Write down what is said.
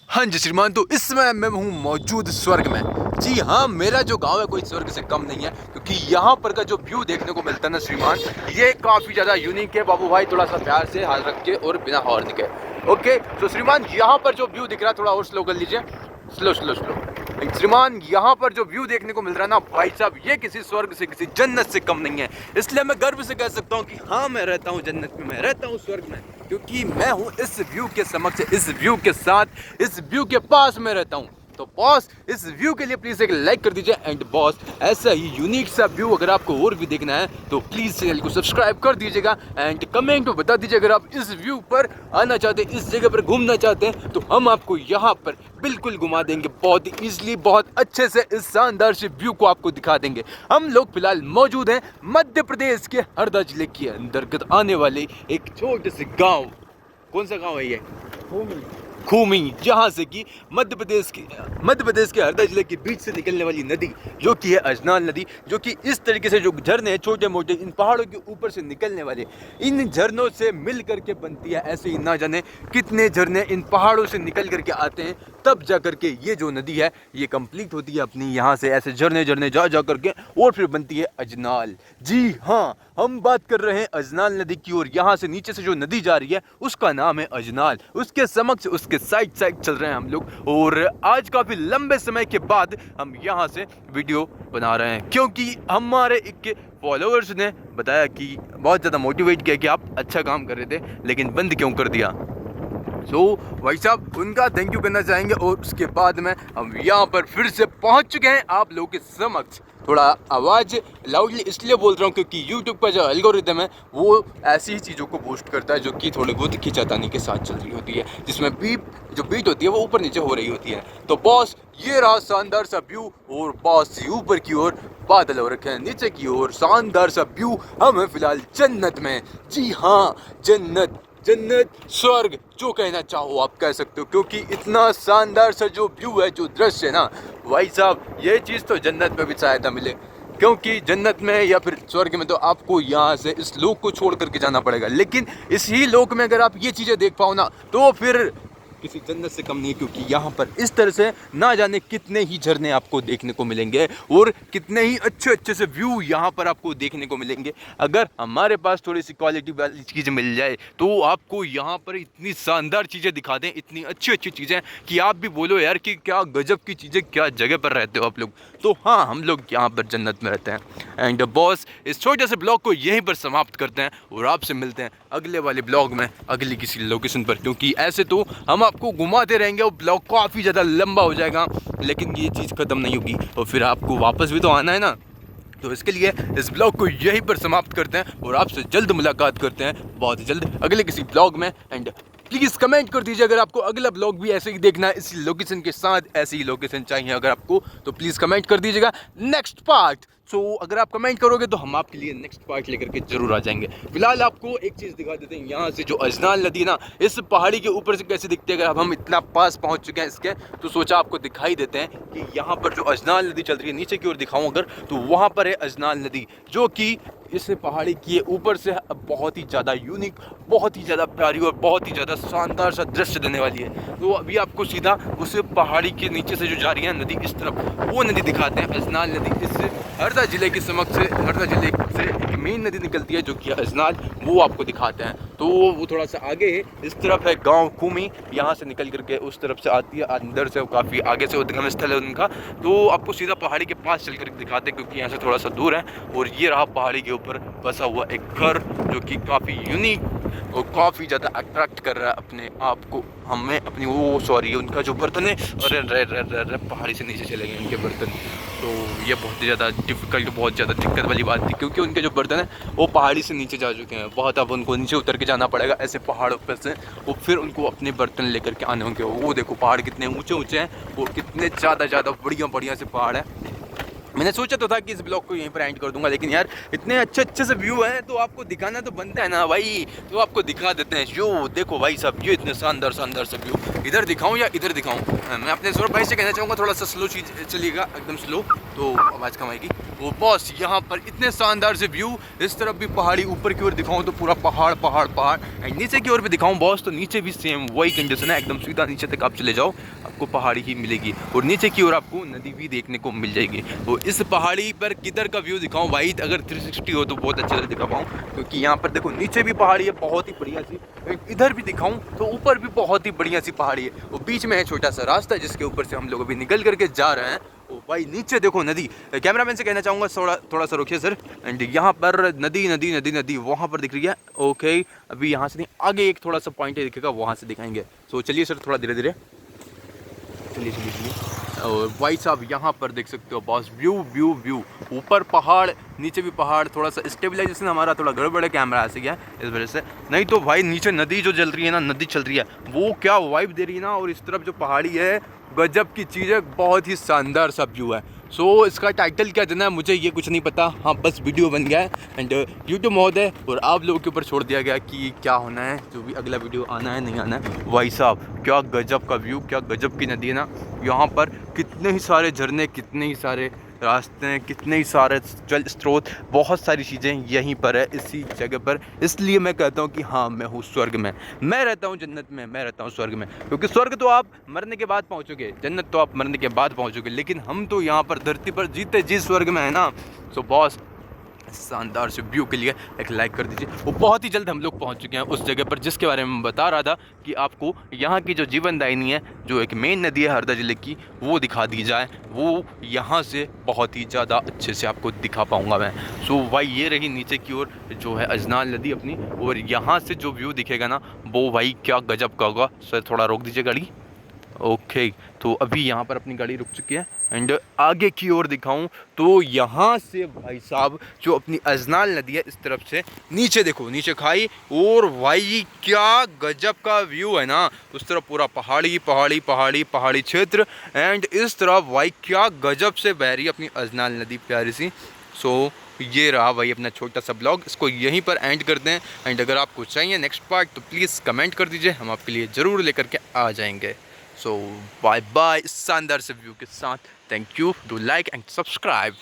हाँ जी श्रीमान, तो इस समय मैं हूँ मौजूद स्वर्ग में। जी हाँ, मेरा जो गांव है कोई स्वर्ग से कम नहीं है, क्योंकि यहाँ पर का जो व्यू देखने को मिलता है ना श्रीमान, ये काफ़ी ज़्यादा यूनिक है। बाबू भाई थोड़ा सा प्यार से हाथ रख के और बिना हॉर्न के। ओके, तो श्रीमान यहाँ पर जो व्यू दिख रहा है थोड़ा और स्लो कर लीजिए। Slow slow slow. श्रीमान यहाँ पर जो व्यू देखने को मिल रहा है ना भाई साहब, ये किसी स्वर्ग से, किसी जन्नत से कम नहीं है। इसलिए मैं गर्व से कह सकता हूँ कि हाँ, मैं रहता हूँ जन्नत में, मैं रहता हूँ स्वर्ग में, क्योंकि मैं हूँ इस व्यू के समक्ष, इस व्यू के साथ, इस व्यू के पास में रहता हूँ। तो बॉस, इस व्यू के लिए प्लीज एक लाइक कर दीजिए। एंड बॉस, ऐसा ही यूनिक सा व्यू अगर आपको और भी देखना है तो प्लीज चैनल को सब्सक्राइब कर दीजिएगा। एंड कमेंट में बता दीजिए अगर आप इस व्यू पर आना चाहते हैं, इस जगह पर घूमना चाहते हैं, तो हम आपको यहाँ पर बिल्कुल घुमा देंगे, बहुत इजीली, बहुत अच्छे से इस शानदार से व्यू को आपको दिखा देंगे। हम लोग फिलहाल मौजूद हैं मध्य प्रदेश के हरदा जिले के अंतर्गत आने वाले एक छोटे से गाँव। कौन सा गाँव है ये? खूमी, जहाँ से कि मध्य प्रदेश के हरदा जिले के बीच से निकलने वाली नदी जो कि है अजनाल नदी, जो कि इस तरीके से जो झरने हैं छोटे मोटे इन पहाड़ों के ऊपर से निकलने वाले, इन झरनों से मिल करके बनती है। ऐसे ही ना जाने कितने झरने इन पहाड़ों से निकल करके आते हैं, तब जा करके ये जो नदी है ये कंप्लीट होती है अपनी यहाँ से ऐसे झरने झरने जा करके, और फिर बनती है अजनाल। जी हाँ, हम बात कर रहे हैं अजनाल नदी की, और यहाँ से नीचे से जो नदी जा रही है उसका नाम है अजनाल। उसके समक्ष, उसके साइड साइड चल रहे हैं हम लोग, और आज काफ़ी लंबे समय के बाद हम यहाँ से वीडियो बना रहे हैं, क्योंकि हमारे एक फॉलोअर्स ने बताया कि बहुत ज़्यादा मोटिवेट किया कि आप अच्छा काम कर रहे थे, लेकिन बंद क्यों कर दिया। भाई साहब, उनका थैंक यू करना चाहेंगे। और उसके बाद में हम यहाँ पर फिर से पहुँच चुके हैं आप लोगों के समक्ष। थोड़ा आवाज़ लाउडली इसलिए बोल रहा हूँ क्योंकि यूट्यूब का जो एल्गोरिदम है वो ऐसी ही चीज़ों को बूस्ट करता है जो कि थोड़ी बहुत खींचातानी के साथ चल रही होती है, जिसमें जो बीट होती है वो ऊपर नीचे हो रही होती है। तो बॉस, ये रहा शानदार सा व्यू, और बॉस ऊपर की ओर बादल हो रखे हैं, नीचे की ओर शानदार सा व्यू। हम हैं फिलहाल जन्नत में। जी हाँ, जन्नत, जन्नत, स्वर्ग, जो कहना चाहो आप कह सकते हो, क्योंकि इतना शानदार सा जो व्यू है, जो दृश्य है ना भाई साहब, ये चीज़ तो जन्नत में भी शायद मिले, क्योंकि जन्नत में या फिर स्वर्ग में तो आपको यहाँ से इस लोक को छोड़ करके जाना पड़ेगा, लेकिन इसी लोक में अगर आप ये चीज़ें देख पाओ ना तो फिर किसी जन्नत से कम नहीं है। क्योंकि यहाँ पर इस तरह से ना जाने कितने ही झरने आपको देखने को मिलेंगे, और कितने ही अच्छे अच्छे से व्यू यहाँ पर आपको देखने को मिलेंगे। अगर हमारे पास थोड़ी सी क्वालिटी वाली चीज़ मिल जाए तो आपको यहाँ पर इतनी शानदार चीज़ें दिखा दें, इतनी अच्छी अच्छी चीज़ें कि आप भी बोलो यार कि क्या गजब की चीज़ें, क्या जगह पर रहते हो आप लोग। तो हाँ, हम लोग यहाँ पर जन्नत में रहते हैं। एंड बॉस, इस छोटे से ब्लॉग को यहीं पर समाप्त करते हैं, और आपसे मिलते हैं अगले वाले ब्लॉग में, अगली किसी लोकेशन पर, क्योंकि ऐसे तो हम आपको घुमाते रहेंगे और ब्लॉग काफ़ी ज़्यादा लंबा हो जाएगा, लेकिन ये चीज़ ख़त्म नहीं होगी और फिर आपको वापस भी तो आना है ना। तो इसके लिए इस ब्लॉग को यहीं पर समाप्त करते हैं, और आपसे जल्द मुलाकात करते हैं, बहुत जल्द अगले किसी ब्लॉग में। एंड प्लीज़ कमेंट कर दीजिए अगर आपको अगला ब्लॉग भी ऐसे ही देखना है, इसी लोकेशन के साथ, ऐसी ही लोकेशन चाहिए अगर आपको, तो प्लीज़ कमेंट कर दीजिएगा नेक्स्ट पार्ट। अगर आप कमेंट करोगे तो हम आपके लिए नेक्स्ट पार्ट लेकर के जरूर आ जाएंगे। फिलहाल आपको एक चीज़ दिखा देते हैं, यहाँ से जो अजनाल नदी ना इस पहाड़ी के ऊपर से कैसे दिखती है। अगर अब हम इतना पास पहुँच चुके हैं इसके, तो सोचा आपको दिखाई देते हैं कि यहाँ पर जो अजनाल नदी चल रही है, नीचे की ओर दिखाऊँ अगर, तो वहाँ पर है अजनाल नदी, जो कि इस पहाड़ी के ऊपर से बहुत ही ज़्यादा यूनिक, बहुत ही ज़्यादा प्यारी और बहुत ही ज़्यादा शानदार सा दृश्य देने वाली है। तो अभी आपको सीधा उस पहाड़ी के नीचे से जो जा रही है नदी, इस तरफ वो नदी दिखाते हैं, अजनाल नदी। इस हरदा जिले के समक्ष से, हरदा जिले से एक मेन नदी निकलती है जो कि अजनाल, वो आपको दिखाते हैं। तो वो थोड़ा सा आगे है, इस तरफ है गाँव खूमी, यहाँ से निकल करके उस तरफ से आती है, अंदर से काफ़ी आगे से उद्गम स्थल है उनका। तो आपको सीधा पहाड़ी के पास चल कर दिखाते हैं, क्योंकि यहाँ से थोड़ा सा दूर है। और ये रहा पहाड़ी के ऊपर बसा हुआ एक घर, जो कि काफ़ी यूनिक और काफ़ी ज़्यादा अट्रैक्ट कर रहा है अपने आप को हमें, अपनी उनका जो बर्तन है, अरे पहाड़ी से नीचे चले गए उनके बर्तन। तो ये बहुत ही ज़्यादा डिफ़िकल्ट, बहुत ज़्यादा दिक्कत वाली बात थी, क्योंकि उनके जो बर्तन है वो पहाड़ी से नीचे जा चुके हैं बहुत। अब उनको नीचे उतर के जाना पड़ेगा ऐसे पहाड़ों पर से, और फिर उनको अपने बर्तन लेकर के आने होंगे। वो देखो पहाड़ कितने ऊँचे ऊँचे हैं, और कितने ज़्यादा बढ़िया से पहाड़ है। मैंने सोचा तो था कि इस ब्लॉग को यहीं पर एंड कर दूंगा, लेकिन यार इतने अच्छे से व्यू हैं तो आपको दिखाना तो बनता है ना भाई, तो आपको दिखा देते हैं। यो देखो भाई साहब, ये इतने शानदार से व्यू, इधर दिखाऊं या इधर दिखाऊं। मैं अपने जोर भाई से कहना चाहूँगा थोड़ा सा स्लो चीज़ चलिएगा, एकदम स्लो, तो आवाज़ कम आएगी। तो बॉस यहाँ पर इतने शानदार से व्यू, इस तरफ भी पहाड़ी, ऊपर की ओर दिखाऊं तो पूरा पहाड़ पहाड़ पहाड़, एंड नीचे की ओर भी दिखाऊं बॉस तो नीचे भी सेम वही कंडीशन है, एकदम सीधा नीचे तक आप चले जाओ आपको पहाड़ी ही मिलेगी और नीचे की ओर आपको नदी भी देखने को मिल जाएगी। तो इस पहाड़ी पर किधर का व्यू दिखाऊं भाई, अगर 360 हो तो बहुत अच्छे से दिखा पाऊँ, क्योंकि यहाँ पर देखो नीचे भी पहाड़ी है बहुत ही बढ़िया सी, इधर भी दिखाऊं तो ऊपर भी बहुत ही बढ़िया सी पहाड़ी है, वो बीच में है छोटा सा रास्ता जिसके ऊपर से हम लोग अभी निकल करके जा रहे हैं। ओ भाई नीचे देखो नदी, कैमरामैन से कहना चाहूँगा थोड़ा सा रुकिए सर, एंड यहाँ पर नदी नदी नदी नदी वहाँ पर दिख रही है। ओके अभी यहाँ से नहीं, आगे एक थोड़ा सा पॉइंट दिखेगा वहाँ से दिखाएंगे। सो चलिए सर थोड़ा धीरे धीरे चलिए चलिए चलिए। और भाई साहब यहाँ पर देख सकते हो बॉस व्यू व्यू व्यू, ऊपर पहाड़ नीचे भी पहाड़, थोड़ा सा स्टेबलाइजेशन हमारा थोड़ा गड़बड़ है कैमरा ऐसे गया इस वजह से, नहीं तो भाई नीचे नदी जो जल रही है ना, नदी चल रही है वो क्या वाइब दे रही है ना, और इस तरफ जो पहाड़ी है गजब की चीज़ है, बहुत ही शानदार सा व्यू है। सो इसका टाइटल क्या देना है मुझे ये कुछ नहीं पता, हाँ बस वीडियो बन गया है एंड यूट्यूब महोदय और आप लोगों के ऊपर छोड़ दिया गया कि क्या होना है, जो भी अगला वीडियो आना है नहीं आना है। भाई साहब क्या गजब का व्यू, क्या गजब की नदी है ना, यहाँ पर कितने ही सारे झरने, कितने ही सारे रास्ते हैं, कितने ही सारे जल स्रोत, बहुत सारी चीज़ें यहीं पर है इसी जगह पर, इसलिए मैं कहता हूँ कि हाँ मैं हूँ स्वर्ग में, मैं रहता हूँ जन्नत में, मैं रहता हूँ स्वर्ग में, क्योंकि स्वर्ग तो आप मरने के बाद पहुँचोगे, जन्नत तो आप मरने के बाद पहुँचोगे, लेकिन हम तो यहाँ पर धरती पर जीते जी स्वर्ग में है ना। सो बॉस शानदार से व्यू के लिए एक लाइक कर दीजिए। वो बहुत ही जल्द हम लोग पहुंच चुके हैं उस जगह पर जिसके बारे में मैं बता रहा था कि आपको यहाँ की जो जीवनदायिनी है, जो एक मेन नदी है हरदा ज़िले की, वो दिखा दी जाए, वो यहाँ से बहुत ही ज़्यादा अच्छे से आपको दिखा पाऊँगा मैं। सो भाई ये रही नीचे की ओर जो है अजनाल नदी अपनी, और यहाँ से जो व्यू दिखेगा ना वो भाई क्या गजब का होगा। सर थोड़ा रोक दीजिए गाड़ी। ओके तो अभी यहाँ पर अपनी गाड़ी रुक चुकी है एंड आगे की ओर दिखाऊं तो यहाँ से भाई साहब जो अपनी अजनाल नदी है इस तरफ से नीचे देखो, नीचे खाई, और भाई क्या गजब का व्यू है ना, उस तरफ पूरा पहाड़ी पहाड़ी पहाड़ी पहाड़ी क्षेत्र, एंड इस तरफ भाई क्या गजब से बह रही है अपनी अजनाल नदी प्यारी सी। सो ये रहा भाई अपना छोटा सा ब्लॉग, इसको यहीं पर एंड करते हैं, एंड अगर आपको चाहिए नेक्स्ट पार्ट तो प्लीज़ कमेंट कर दीजिए, हम आपके लिए ज़रूर लेकर के आ जाएंगे। सो बाय बाय शानदार से व्यू के साथ, thank you, do like and subscribe.